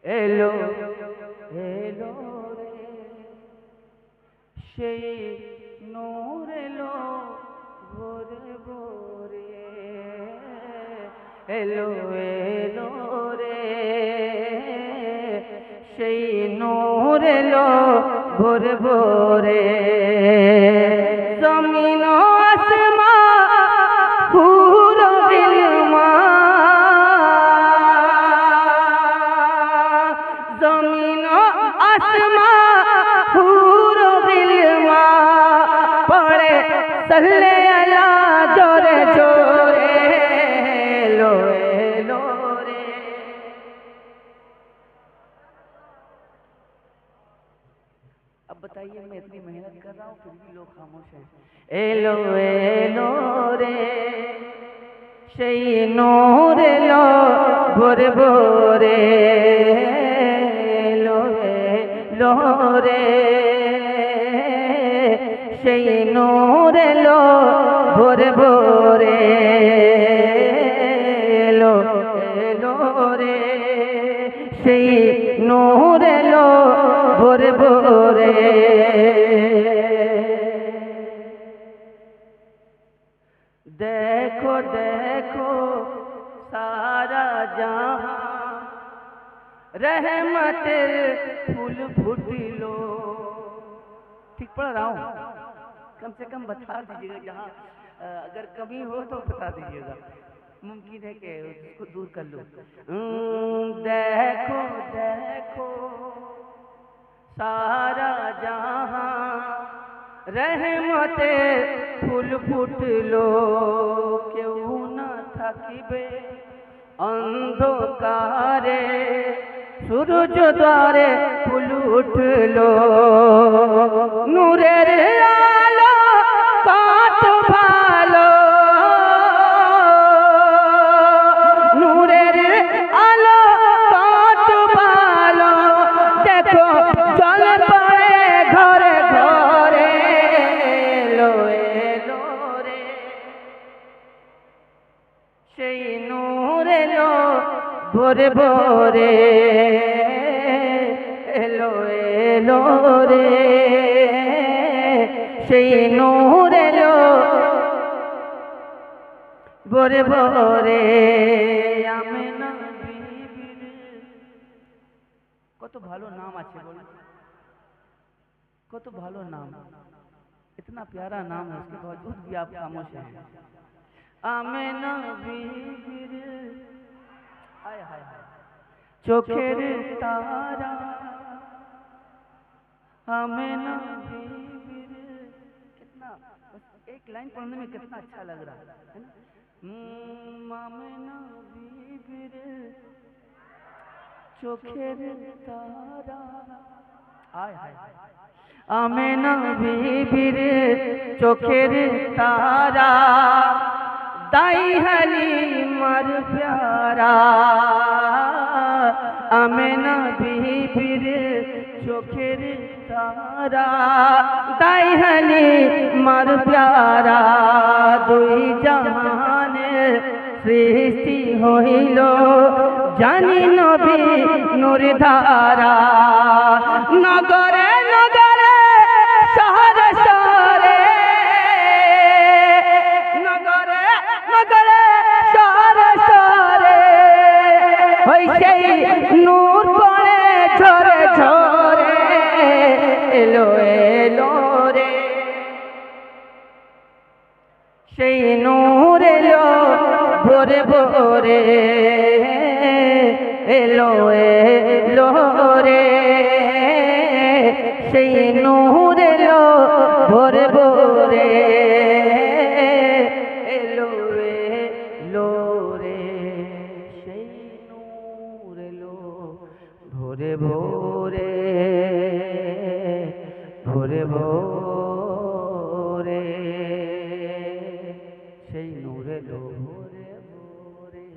এলো এলো রে সেই নূর এলো ভোরে ভোরে এলো এলো রে সেই নূর এলো ভোরে ভোরে জমিন আসমান পুরো বিলমা জমিন আসমান পুরো বিলমা পড়ে সাল্লে আলা জোরে জোরে এলো এলো রে। अब बताइए मैं इतनी मेहनत कर रहा हूँ फिर भी लोग खामोश हैं। एलो एलो रे সেই নূর এলো ভোরে ভোরে এলো এলো রে সেই নূর এলো ভোরে ভোরে এলো এলো রে সেই নূর এলো ভোরে ভোরে देखो देखो सारा जहां रहमतेर फूल फूटिलो। ठीक पढ़ रहा हूँ? कम से कम बता दीजिएगा, जहाँ अगर कमी हो तो बता दीजिएगा, मुमकिन है कि उसको दूर कर लो। देखो देखो सारा जहां रहमते ফুল ফুটলো কেউ না থাকিবে অন্ধকারে সূর্য দ্বারে ফুল উঠলো নূরের আলো কত ভালো নূরের আলো কত ভালো দেখো জল পড়ে ঘরে ঘরে এলো এলো রে সেই নূর এলো ভোরে ভোরে এলো এলো রে সেই নূর এলো ভোরে ভোরে আমেনা বিবির কত ভালো নাম আছে বলুন, কত ভালো नाम, इतना प्यारा नाम है, उसके बावजूद भी आप खामोश हैं। आमेना बीबीर हाय हाय हाय चोखेर तारा आमेना बीबीर कितना, एक लाइन पढ़ने में कितना अच्छा लग रहा है ना। आमेना बीबीर चोखेर तारा हाय हाय आमेना बीबीर चोखेर तारा दाई हालिमार प्यारा आमेना बीबीर चोखेर तारा दाई हालिमार प्यारा दुई जहानेर सृष्टि हইল জানি নবী নূর ধারা নগরে নগরে শহরে শহরে নগরে নগরে শহরে শহরে ওই সেই নূর পড়ে ঝরে ঝরে এলো এলো রে সেই নূর এলো ভোরে ভোরে এলো এলো রে সেই নূর এলো ভোরে ভোরে এলো এলো রে সেই নূর এলো ভোরে ভোরে ভোরে ভোরে সেই নূর এলো ভোরে ভোরে।